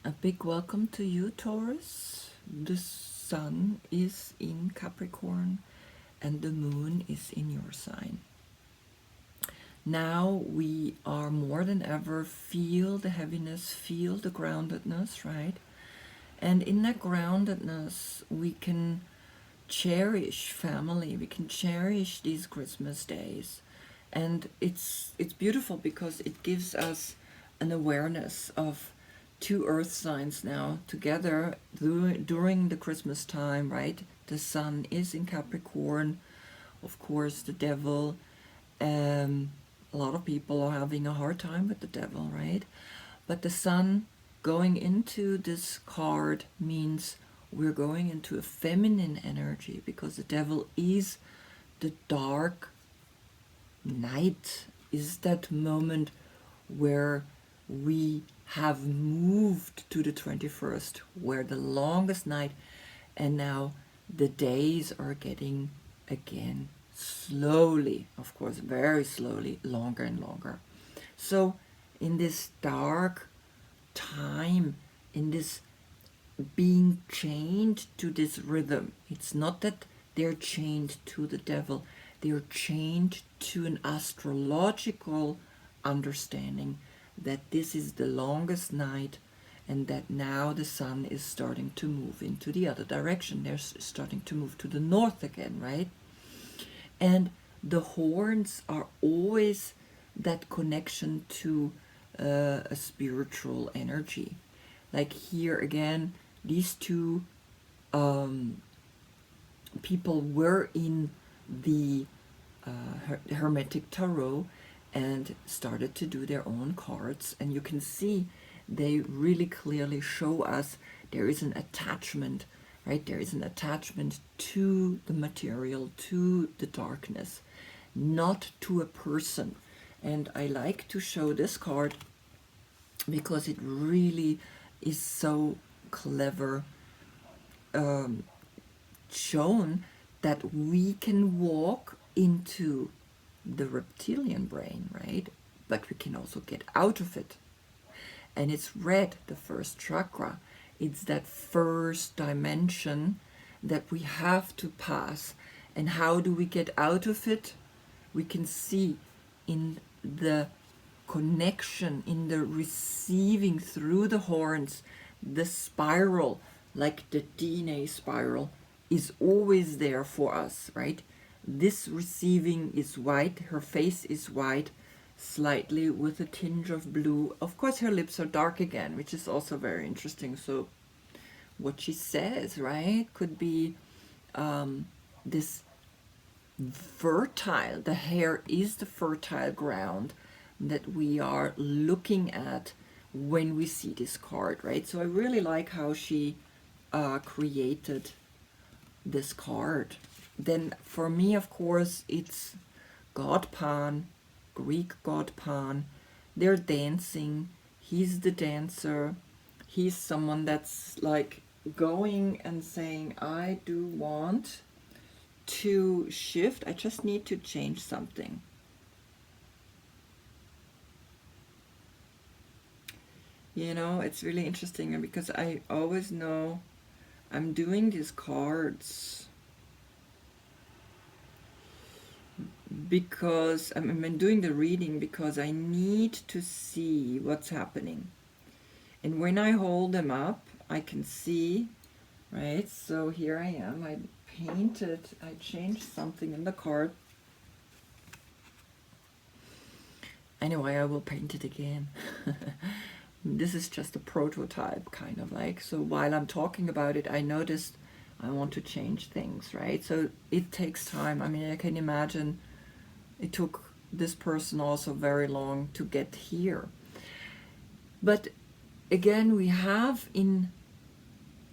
A big welcome to you, Taurus. The sun is in Capricorn and the moon is in your sign. Now we are more than ever feel the heaviness, feel the groundedness, right? And in that groundedness, we can cherish family, we can cherish these Christmas days. And it's beautiful because it gives us an awareness of two earth signs now together during the Christmas time, right? The sun is in Capricorn, of course, the devil. A lot of people are having a hard time with the devil, right? But the sun going into this card means we're going into a feminine energy, because the devil is the dark night, is that moment where we have moved to the 21st, where the longest night, and now the days are getting again slowly, of course, very slowly, longer and longer. So in this dark time, in this being chained to this rhythm, it's not that they're chained to the devil, they're chained to an astrological understanding that this is the longest night, and that now the sun is starting to move into the other direction. They're starting to move to the north again, right? And the horns are always that connection to a spiritual energy. Like here again, these two people were in the Hermetic Tarot and started to do their own cards, and you can see they really clearly show us there is an attachment, right? There is an attachment to the material, to the darkness, not to a person. And I like to show this card because it really is so clever shown that we can walk into the reptilian brain, right? But we can also get out of it. And it's red, the first chakra. It's that first dimension that we have to pass. And how do we get out of it? We can see in the connection, in the receiving through the horns, the spiral, like the DNA spiral, is always there for us, right? This receiving is white, her face is white, slightly with a tinge of blue. Of course, her lips are dark again, which is also very interesting. So what she says, right, could be this fertile, the hair is the fertile ground that we are looking at when we see this card, right? So I really like how she created this card. Then for me, of course, it's God Pan, Greek God Pan. They're dancing. He's the dancer. He's someone that's like going and saying, I do want to shift. I just need to change something. You know, it's really interesting because I always know I'm doing these cards because I'm doing the reading because I need to see what's happening. And when I hold them up, I can see, right? So here I am. I changed something in the card. Anyway, I will paint it again. This is just a prototype, kind of like. So while I'm talking about it, I noticed I want to change things, right? So it takes time. I mean, I can imagine it took this person also very long to get here. But again, we have in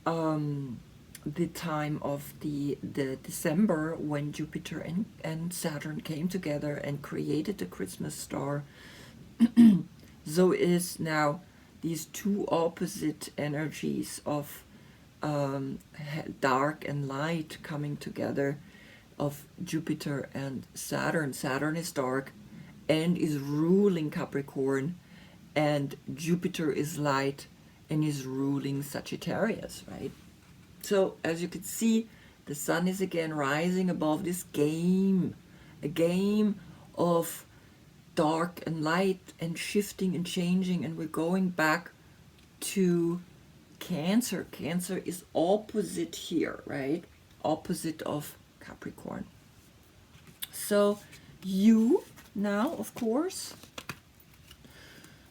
the time of the December, when Jupiter and Saturn came together and created the Christmas star. So is now these two opposite energies of dark and light coming together, of Jupiter and Saturn. Saturn is dark and is ruling Capricorn, and Jupiter is light and is ruling Sagittarius, right? So as you can see, the sun is again rising above this game, a game of dark and light and shifting and changing, and we're going back to Cancer. Cancer is opposite here, right? Opposite of Capricorn. So you now, of course,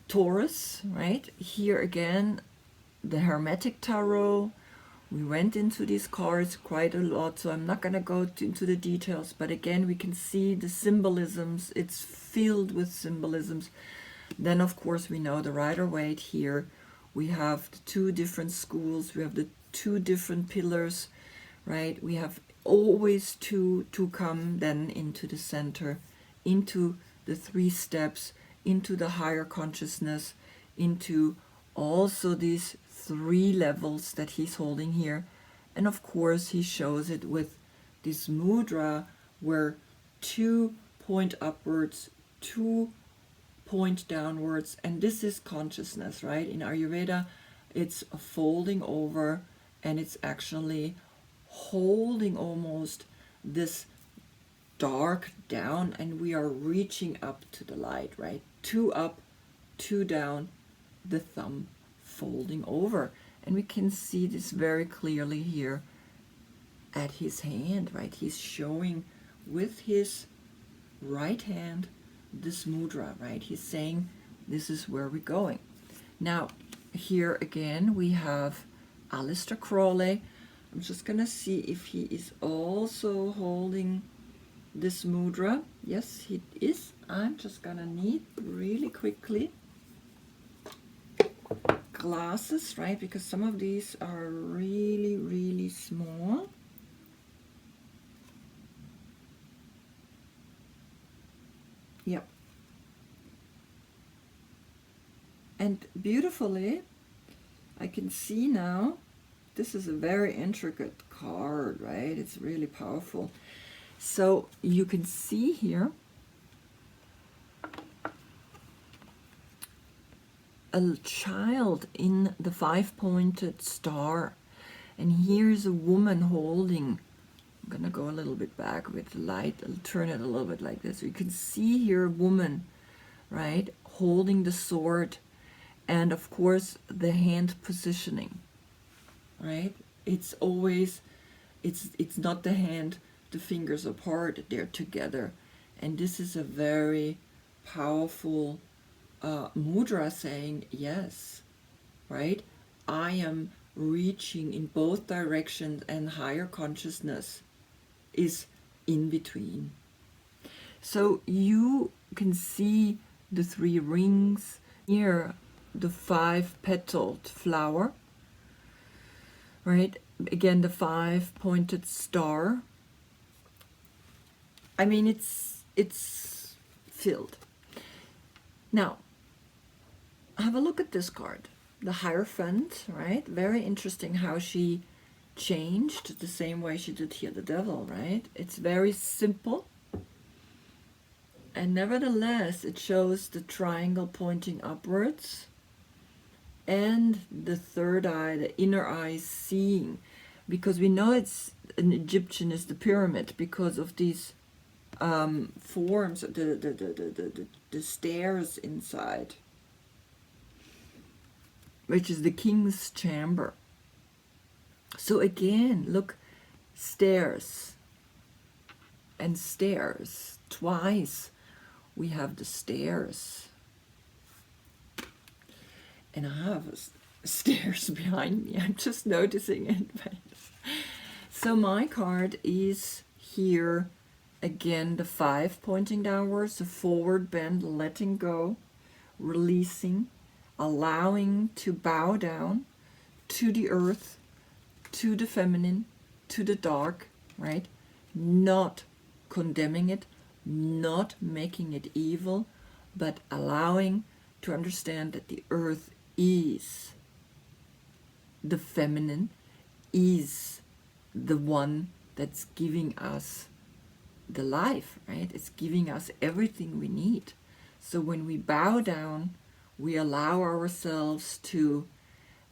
Taurus, right? Here again, the Hermetic Tarot. We went into these cards quite a lot, so I'm not going to go into the details, but again, we can see the symbolisms. It's filled with symbolisms. Then, of course, we know the Rider-Waite here. We have the two different schools. We have the two different pillars, right? We have always two to come then into the center, into the 3 steps, into the higher consciousness, into also these 3 levels that he's holding here. And of course, he shows it with this mudra where 2 point upwards, 2 point downwards, and this is consciousness, right? In Ayurveda, it's a folding over, and it's actually holding almost this dark down, and we are reaching up to the light, right? 2 up, 2 down, the thumb folding over. And we can see this very clearly here at his hand, right? He's showing with his right hand this mudra, right? He's saying this is where we're going. Now, here again we have Aleister Crowley. I'm just gonna see if he is also holding this mudra. Yes, he is. I'm just gonna need really quickly glasses, right? Because some of these are really, really small. Yep. And beautifully, I can see now, this is a very intricate card, right? It's really powerful. So you can see here a child in the 5-pointed star. And here's a woman holding, I'm going to go a little bit back with the light. I'll turn it a little bit like this. You can see here a woman, right, holding the sword, and of course the hand positioning, right? It's always, it's not the hand, the fingers apart, they're together. And this is a very powerful mudra saying, yes, right? I am reaching in both directions, and higher consciousness is in between. So you can see the 3 rings here, the 5-petaled flower, right? Again, the 5-pointed star. I mean, it's filled. Now, have a look at this card, the Hierophant, right? Very interesting how she changed the same way she did here, the devil, right? It's very simple, and nevertheless it shows the triangle pointing upwards and the third eye, the inner eye, seeing, because we know it's an Egyptian is the pyramid because of these forms, the stairs inside, which is the king's chamber. So again, look, stairs and stairs. Twice we have the stairs. And I have stairs behind me. I'm just noticing it. So my card is here again, the 5 pointing downwards, the forward bend, letting go, releasing, allowing to bow down to the earth, to the feminine, to the dark, right? Not condemning it, not making it evil, but allowing to understand that the earth is the feminine, is the one that's giving us the life, right? It's giving us everything we need. So when we bow down, we allow ourselves to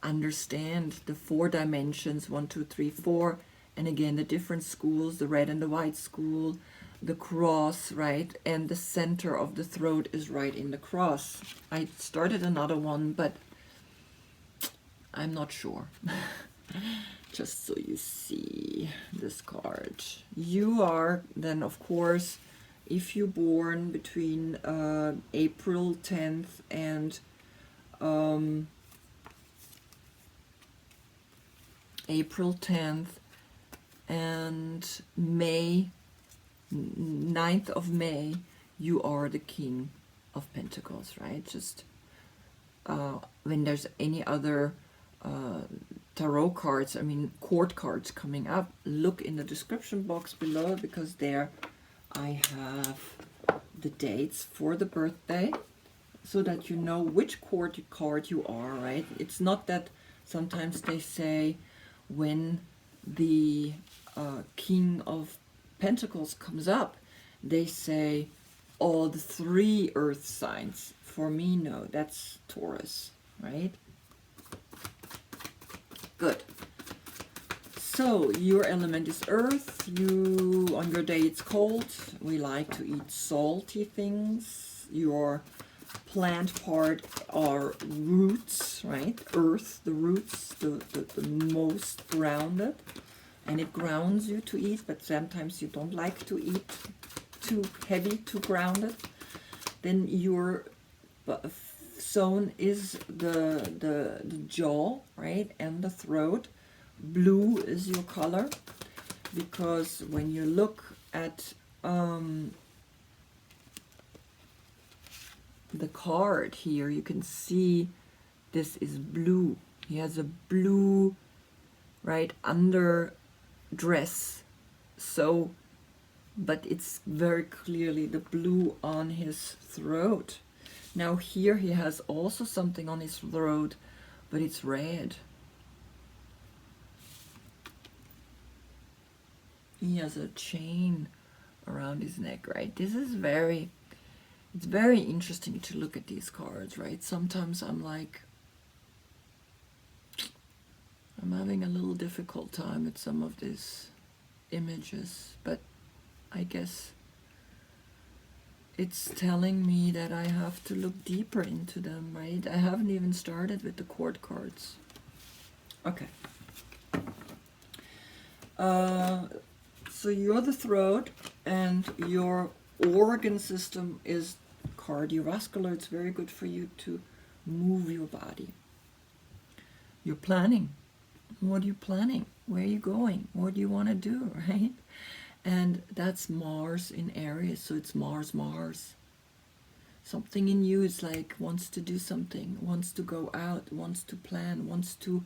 understand the 4 dimensions, 1, 2, 3, 4, and again the different schools, the red and the white school, the cross, right? And the center of the throat is right in the cross. I started another one, but I'm not sure. Just so you see this card. You are then, of course, if you're born between April 10th and April 10th and May 9th of May, you are the King of Pentacles, right? Just when there's any other tarot cards, I mean court cards coming up, look in the description box below, because there I have the dates for the birthday, so that you know which court card you are, right? It's not that sometimes they say when the King of Pentacles comes up, they say all the 3 earth signs. For me, no, that's Taurus, right? Good. So your element is earth. You, on your day it's cold. We like to eat salty things. Your plant part are roots, right? Earth, the roots, the most grounded. And it grounds you to eat, but sometimes you don't like to eat too heavy, too grounded. Then your zone is the jaw, right, and the throat. Blue is your color, because when you look at the card here, you can see this is blue. He has a blue, right, under dress, so, but it's very clearly the blue on his throat. Now here he has also something on his throat, but it's red. He has a chain around his neck, right? This is very, it's very interesting to look at these cards, right? Sometimes I'm like, I'm having a little difficult time with some of these images, but I guess it's telling me that I have to look deeper into them, right? I haven't even started with the court cards. Okay. So you're the throat, and your organ system is cardiovascular. It's very good for you to move your body. You're planning. What are you planning? Where are you going? What do you want to do, right? And that's Mars in Aries, so it's Mars, Mars. Something in you is like, wants to do something, wants to go out, wants to plan, wants to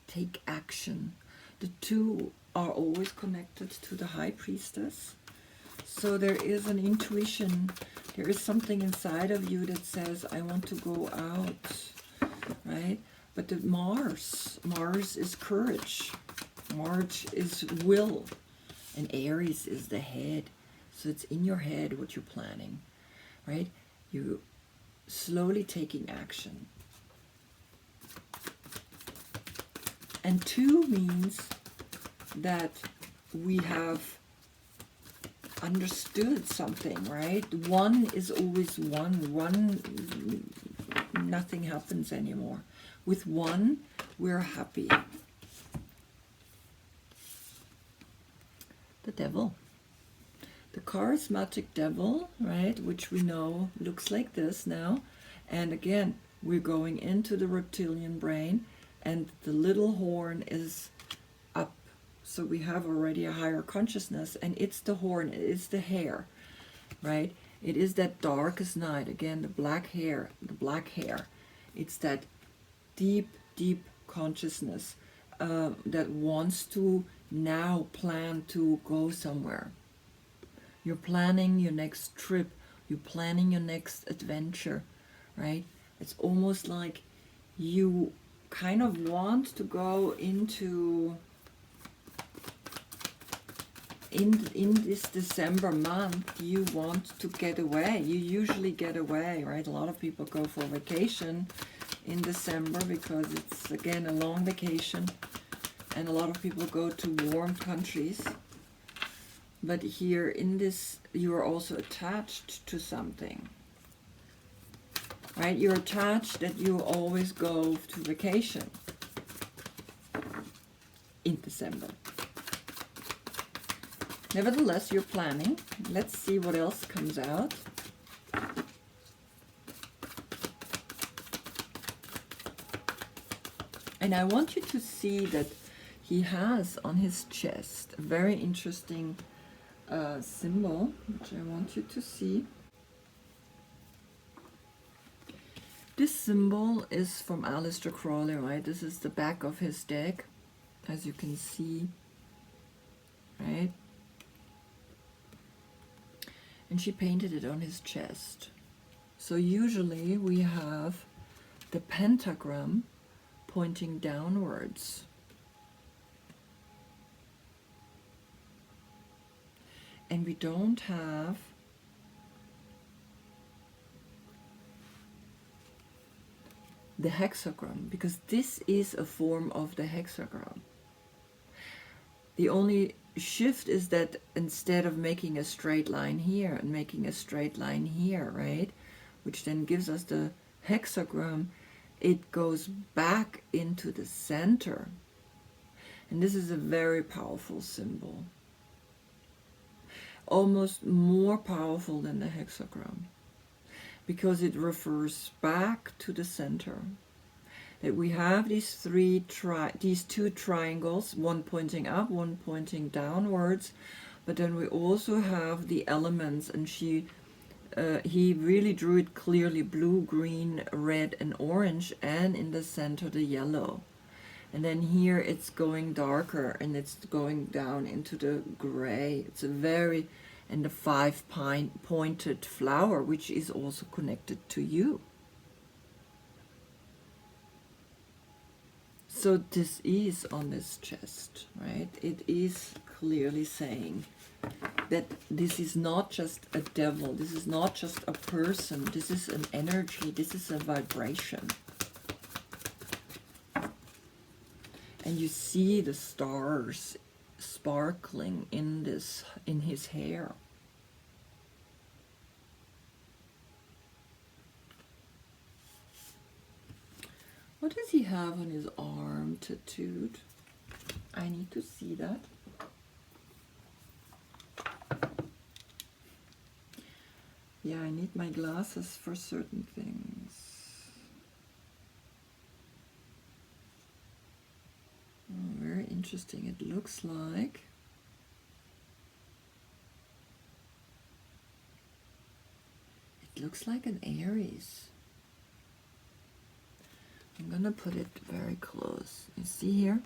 take action. The 2 are always connected to the High Priestess. So there is an intuition, there is something inside of you that says, I want to go out, right? But the Mars is courage. Mars is will. And Aries is the head. So it's in your head what you're planning, right? You're slowly taking action. And 2 means that we have understood something, right? 1 is always 1. 1, nothing happens anymore. With 1, we're happy. The devil. The charismatic devil, right, which we know looks like this now. And again, we're going into the reptilian brain, and the little horn is up. So we have already a higher consciousness, and it's the horn, it's the hair, right? It is that darkest night. Again, the black hair, the black hair. It's that deep, deep consciousness that wants to now plan to go somewhere. You're planning your next trip. You're planning your next adventure, right? It's almost like you kind of want to go into in this December month. You want to get away. You usually get away, right? A lot of people go for vacation, in December because it's again a long vacation and a lot of people go to warm countries. But here in this, you are also attached to something, right? You're attached that you always go to vacation in December. Nevertheless, you're planning. Let's see what else comes out. And I want you to see that he has on his chest a very interesting symbol, which I want you to see. This symbol is from Aleister Crowley, right? This is the back of his deck, as you can see, right? And she painted it on his chest. So usually we have the pentagram pointing downwards. And we don't have the hexagram, because this is a form of the hexagram. The only shift is that instead of making a straight line here and making a straight line here, right, which then gives us the hexagram, it goes back into the center. And this is a very powerful symbol. Almost more powerful than the hexagram, because it refers back to the center. That we have these two triangles, one pointing up, one pointing downwards, but then we also have the elements, and he really drew it clearly: blue, green, red, and orange, and in the center the yellow. And then here it's going darker and it's going down into the gray. It's a very, and the 5-pointed flower, which is also connected to you. So this is on this chest, right? It is clearly saying that this is not just a devil, this is not just a person, this is an energy, this is a vibration. And you see the stars sparkling in his hair. What does he have on his arm tattooed? I need to see that. Yeah, I need my glasses for certain things. Oh, very interesting. It looks like an Aries. I'm gonna put it very close. You see here?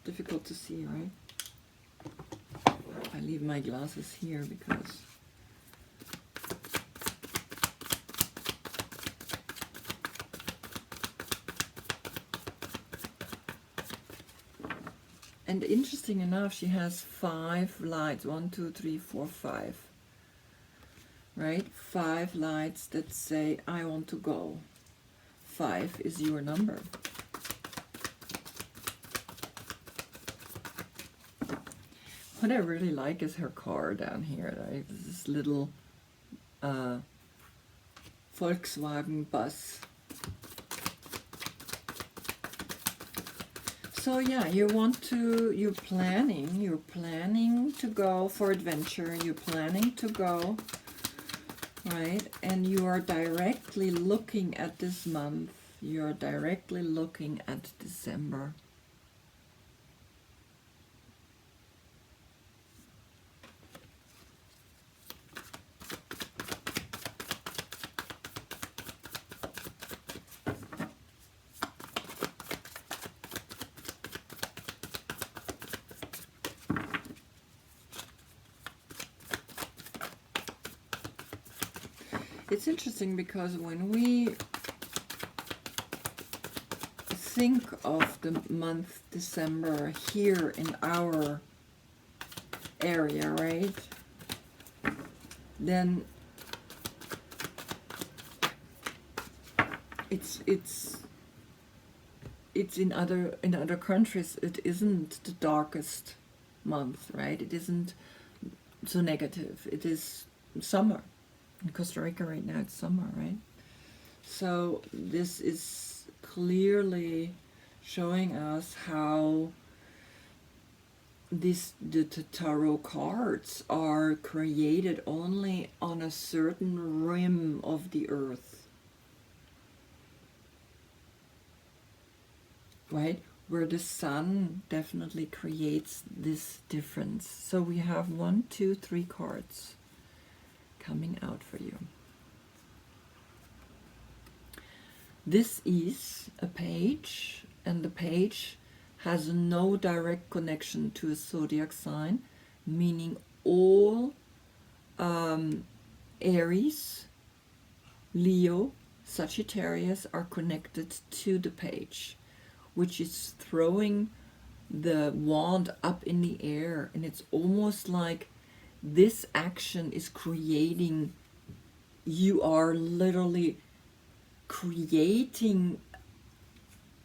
Difficult to see, right? I leave my glasses here because and interesting enough, she has 5 lights. 1, 2, 3, 4, 5. Right? 5 lights that say, I want to go. 5 is your number. What I really like is her car down here. Right? This little Volkswagen bus. So yeah, you're planning to go for adventure, you're planning to go, right? And you are directly looking at this month, you're directly looking at December. It's interesting because when we think of the month December here in our area, right? Then it's in other countries it isn't the darkest month, right? It isn't so negative. It is summer. In Costa Rica right now it's summer, right? So this is clearly showing us how the tarot cards are created only on a certain rim of the earth, right? Where the sun definitely creates this difference. So we have 1, 2, 3 cards coming out for you. This is a page, and the page has no direct connection to a zodiac sign, meaning all Aries, Leo, Sagittarius are connected to the page, which is throwing the wand up in the air. And it's almost like this action is creating, you are literally creating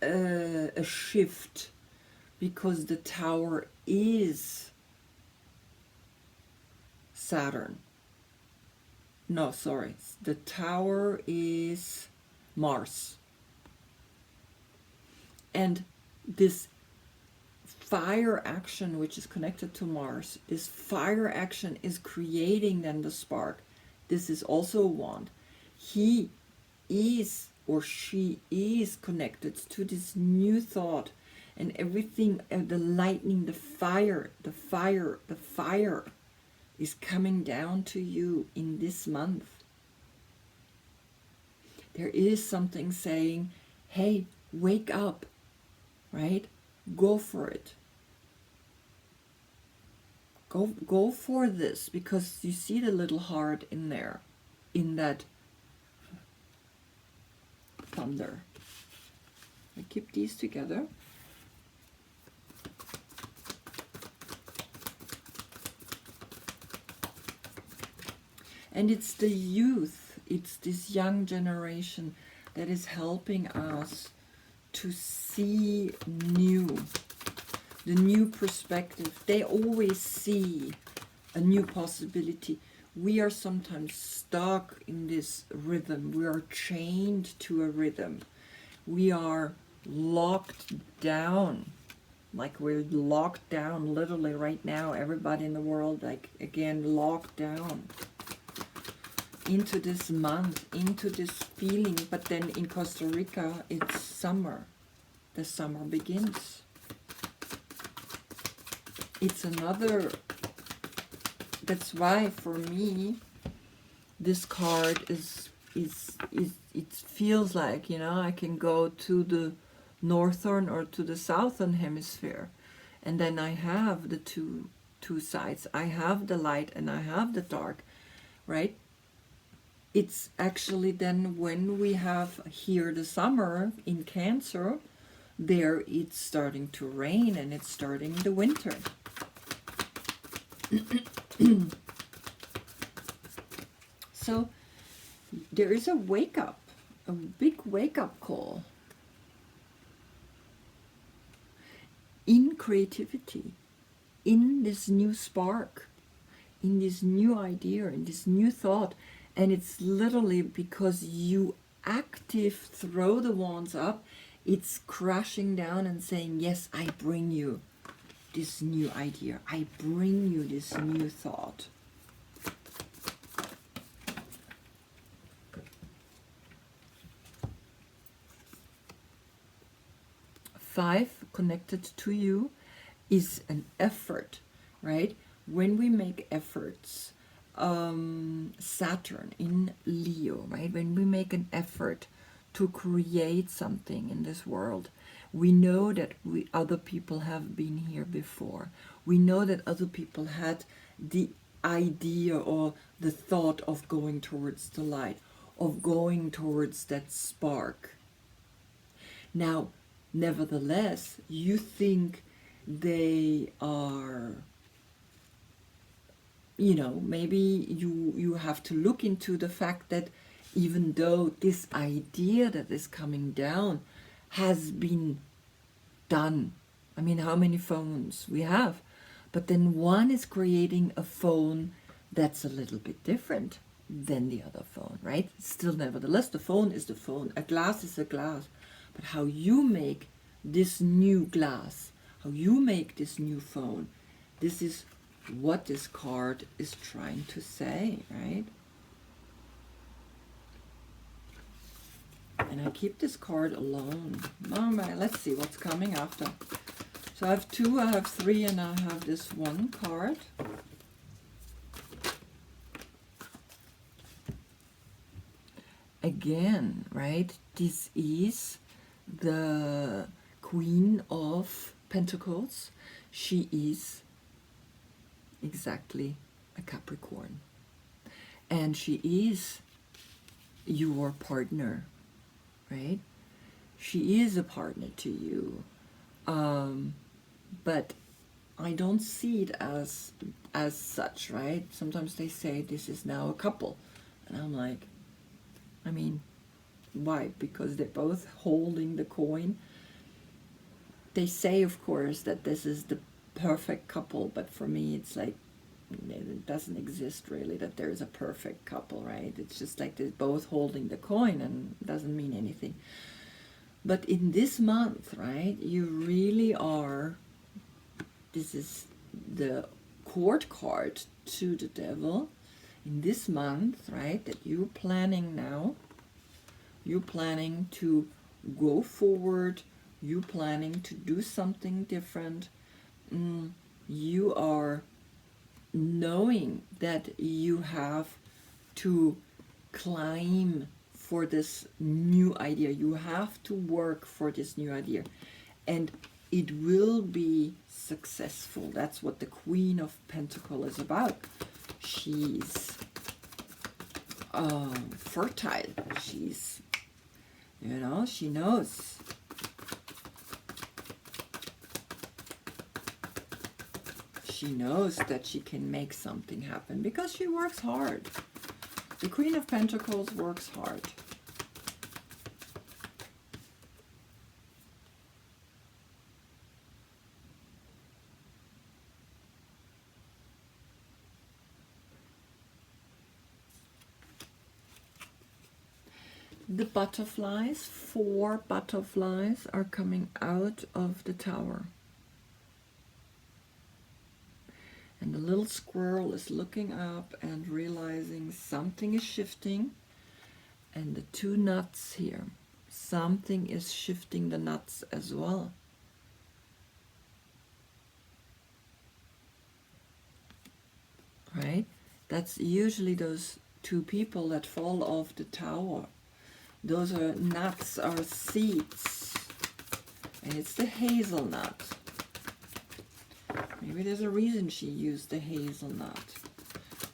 a shift, because the tower is Saturn. No, sorry. The tower is Mars. And this fire action, which is connected to Mars, this fire action is creating then the spark. This is also a wand. He is or she is connected to this new thought, and everything, the lightning, the fire is coming down to you in this month. There is something saying, hey, wake up, right? Go for it. Go for this, because you see the little heart in there, in that thunder. I keep these together. And it's the youth, it's this young generation that is helping us to see new, the new perspective. They always see a new possibility. We are sometimes stuck in this rhythm. We are chained to a rhythm. We are locked down, like we're locked down literally right now. Everybody in the world, like, again, locked down into this month, into this feeling. But then in Costa Rica, it's summer. The summer begins. It's another, that's why for me, this card is it feels like, you know, I can go to the northern or to the southern hemisphere, and then I have the two sides. I have the light and I have the dark, right? It's actually then when we have here the summer in Cancer, there it's starting to rain and it's starting the winter. So there is a wake up, a big wake up call in creativity, in this new spark, in this new idea, in this new thought. And it's literally because you active throw the wands up, it's crashing down and saying, yes, I bring you this new idea. I bring you this new thought. Five, connected to you, is an effort, right? When we make efforts, Saturn in Leo, right? When we make an effort to create something in this world, we know that other people have been here before. We know that other people had the idea or the thought of going towards the light, of going towards that spark. Now, nevertheless, you think they are you know, maybe you have to look into the fact that even though this idea that is coming down has been done, I mean, how many phones we have, but then one is creating a phone that's a little bit different than the other phone, right? Still, nevertheless, the phone is the phone, a glass is a glass, but how you make this new glass, how you make this new phone, this is what this card is trying to say, right? And I keep this card alone. Oh my, let's see what's coming after. So I have 2, I have 3, and I have this one card. Again, right? This is the Queen of Pentacles. She is exactly a Capricorn. And she is your partner, right? She is a partner to you. But I don't see it as such, right? Sometimes they say this is now a couple. And I'm like, I mean, why? Because they're both holding the coin. They say, of course, that this is the perfect couple, but for me it's like, it doesn't exist really that there is a perfect couple, right? It's just like they're both holding the coin and it doesn't mean anything. But in this month, right, you really are, this is the court card to the devil. In this month, right, that you're planning now, you're planning to go forward, you're planning to do something different. You are knowing that you have to climb for this new idea. You have to work for this new idea. And it will be successful. That's what the Queen of Pentacles is about. She's fertile. She's, you know, she knows. She knows that she can make something happen because she works hard. The Queen of Pentacles works hard. The butterflies, 4 butterflies are coming out of the tower. And the little squirrel is looking up and realizing something is shifting. And the 2 nuts here, something is shifting the nuts as well. Right? That's usually those 2 people that fall off the tower. Those are nuts, are seeds. And it's the hazelnut. Maybe there's a reason she used the hazelnut.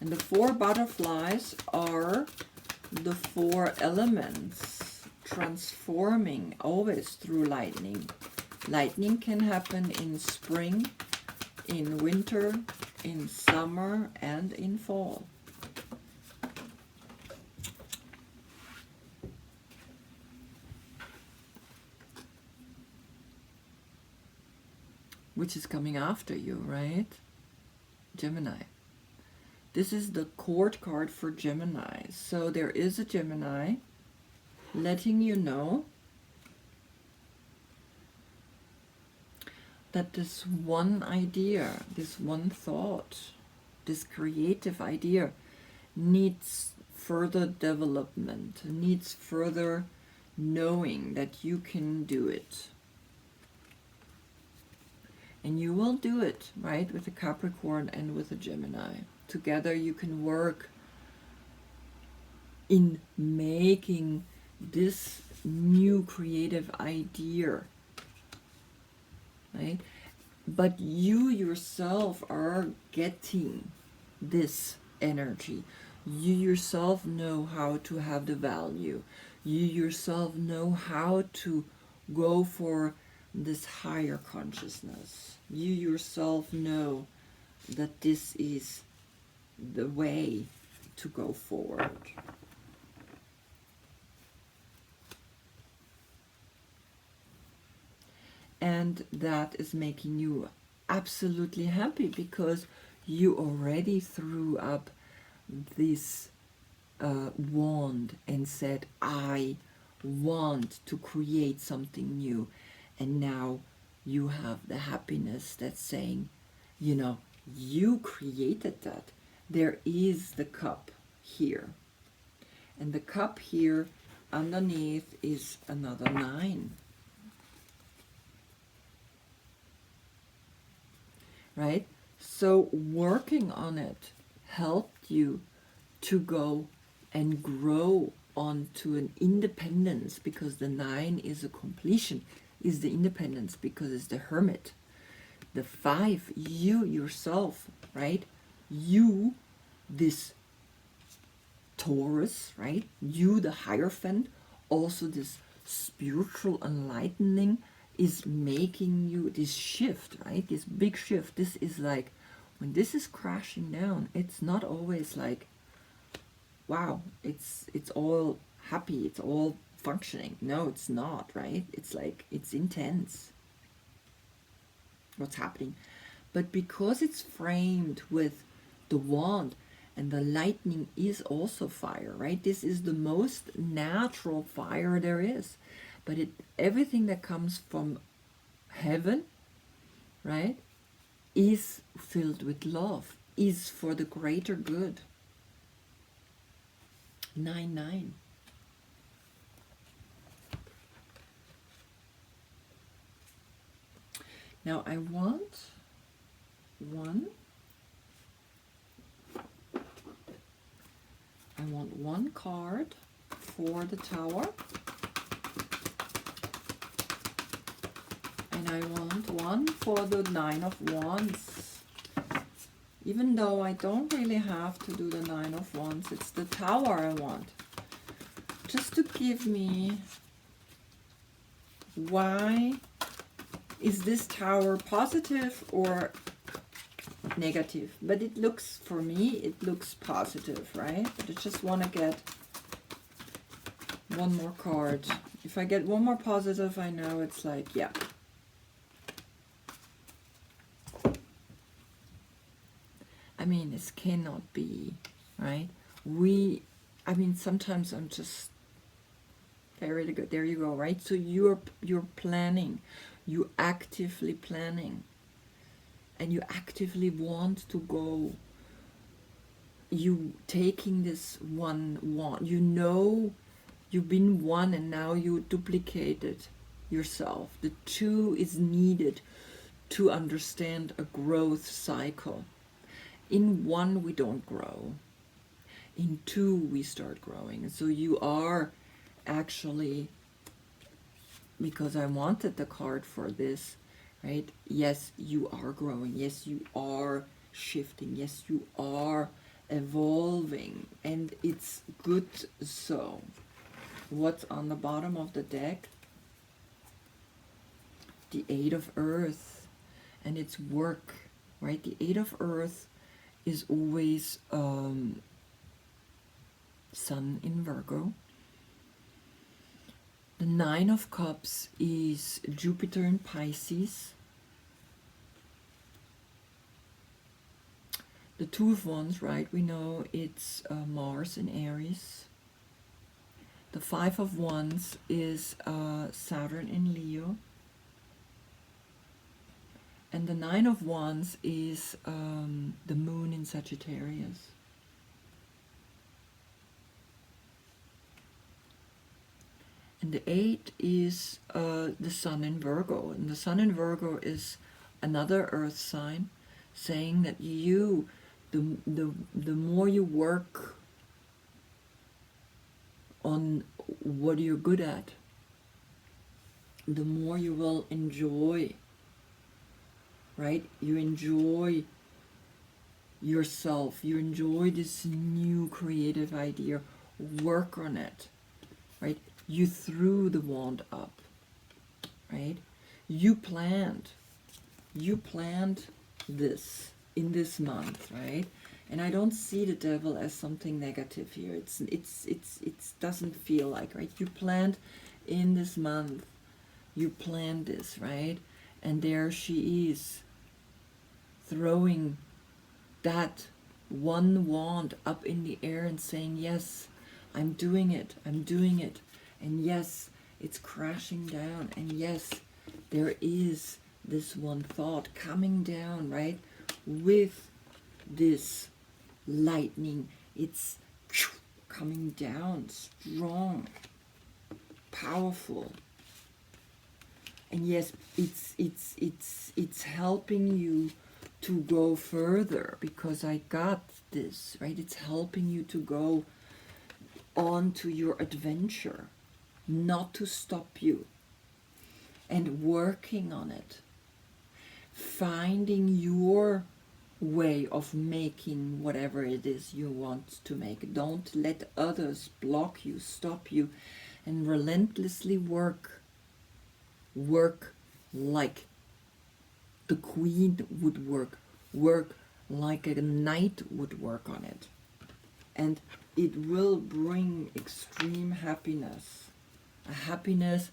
And the 4 butterflies are the 4 elements transforming always through lightning. Lightning can happen in spring, in winter, in summer, and in fall. Which is coming after you, right? Gemini. This is the court card for Gemini. So there is a Gemini letting you know that this one idea, this one thought, this creative idea needs further development, needs further knowing that you can do it. And you will do it, right, with a Capricorn and with a Gemini. Together you can work in making this new creative idea, right? But you yourself are getting this energy. You yourself know how to have the value. You yourself know how to go for this higher consciousness. You yourself know that this is the way to go forward. And that is making you absolutely happy because you already threw up this wand and said, I want to create something new. And now you have the happiness that's saying, you know, you created that. There is the cup here. And the cup here underneath is another 9. Right? So working on it helped you to go and grow onto an independence, because the 9 is a completion, is the independence, because it's the hermit. The 5, you yourself, right? You, this Taurus, right? You, the Hierophant, also this spiritual enlightening is making you this shift, right? This big shift. This is like, when this is crashing down, it's not always like, wow, it's all happy, it's all functioning. No, it's not, right? It's like, it's intense what's happening. But because it's framed with the wand, and the lightning is also fire, right? This is the most natural fire there is. But everything that comes from heaven, right, is filled with love, is for the greater good. 9-9. Now I want one card for the Tower, and I want one for the 9 of Wands. Even though I don't really have to do the 9 of Wands, it's the Tower I want. Just to give me, why is this Tower positive or negative? But it looks, for me, it looks positive, right? But I just want to get one more card. If I get one more positive, I know it's like, yeah. I mean, this cannot be, right? I mean, sometimes I'm just, there you go, right? So you're planning, you actively planning, and you actively want to go. You taking this one wand, you know, you've been 1 and now you duplicated yourself. The 2 is needed to understand a growth cycle. In 1 we don't grow. In 2 we start growing. So you are actually, because I wanted the card for this, right? Yes, you are growing. Yes, you are shifting. Yes, you are evolving. And it's good so. What's on the bottom of the deck? The 8 of Earth. And it's work, right? The 8 of Earth is always Sun in Virgo. The 9 of Cups is Jupiter in Pisces. The 2 of Wands, right, we know it's Mars in Aries. The 5 of Wands is Saturn in Leo. And the 9 of Wands is the Moon in Sagittarius. And the 8 is the Sun in Virgo. And the Sun in Virgo is another earth sign, saying that you, the more you work on what you're good at, the more you will enjoy, right? You enjoy yourself. You enjoy this new creative idea. Work on it, right? You threw the wand up, right? You planned this in this month, right? And I don't see the devil as something negative here. It doesn't feel like, right? You planned in this month, you planned this, right? And there she is, throwing that one wand up in the air and saying, yes, I'm doing it, I'm doing it. And yes, it's crashing down. And yes, there is this one thought coming down, right? With this lightning, it's coming down strong, powerful. And yes, it's helping you to go further, because I got this, right? It's helping you to go on to your adventure, not to stop you, and working on it, finding your way of making whatever it is you want to make. Don't let others block you, stop you, and relentlessly work like the queen would work like a knight would work on it. And it will bring extreme happiness, a happiness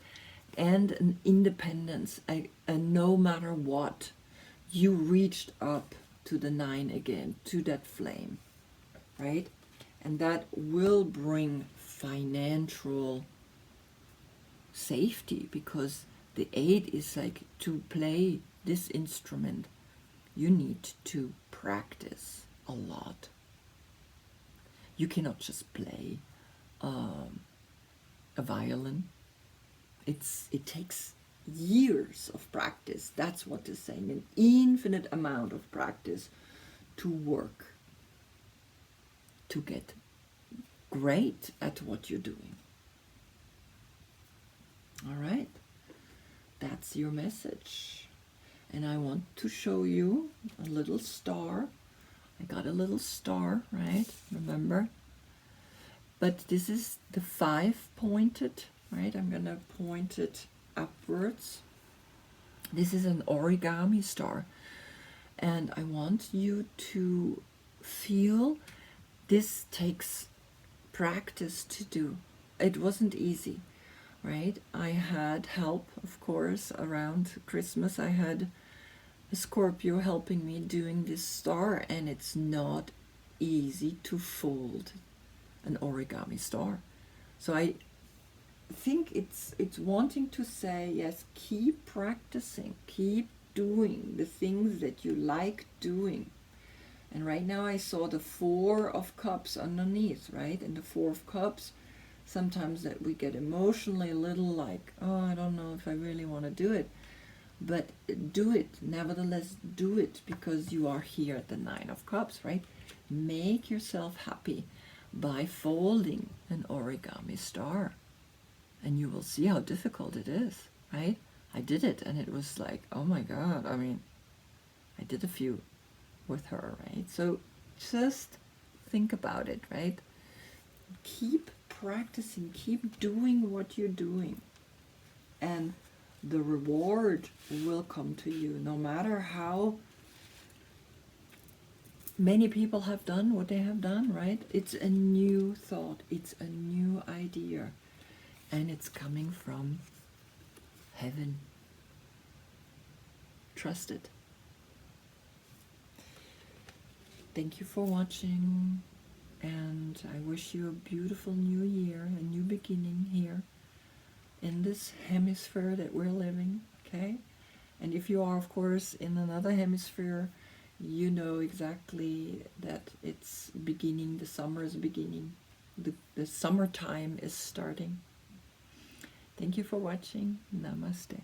and an independence, a no matter what. You reached up to the 9 again, to that flame, right? And that will bring financial safety, because the 8 is like, to play this instrument, you need to practice a lot. You cannot just play a violin. It takes years of practice. That's what it's saying, an infinite amount of practice to work, to get great at what you're doing. All right, that's your message. And I want to show you a little star. I got a little star, right? Remember? But this is the 5-pointed, right? I'm going to point it upwards. This is an origami star. And I want you to feel this takes practice to do. It wasn't easy, right? I had help, of course, around Christmas. I had a Scorpio helping me doing this star, and it's not easy to fold an origami star. So I think it's wanting to say, yes, keep practicing, keep doing the things that you like doing. And right now I saw the 4 of Cups underneath, right? And the 4 of Cups, sometimes that we get emotionally a little like, oh, I don't know if I really want to do it. But do it, nevertheless do it, because you are here at the 9 of Cups, right? Make yourself happy by folding an origami star. And you will see how difficult it is, right? I did it, and it was like, oh my God, I mean, I did a few with her, right? So just think about it, right? Keep practicing, keep doing what you're doing, and the reward will come to you, no matter how many people have done what they have done, right? It's a new thought, it's a new idea, and it's coming from heaven. Trust it. Thank you for watching, and I wish you a beautiful new year, a new beginning here in this hemisphere that we're living, okay? And if you are, of course, in another hemisphere, you know exactly that it's beginning, the summer is beginning, the summertime is starting. Thank you for watching. Namaste.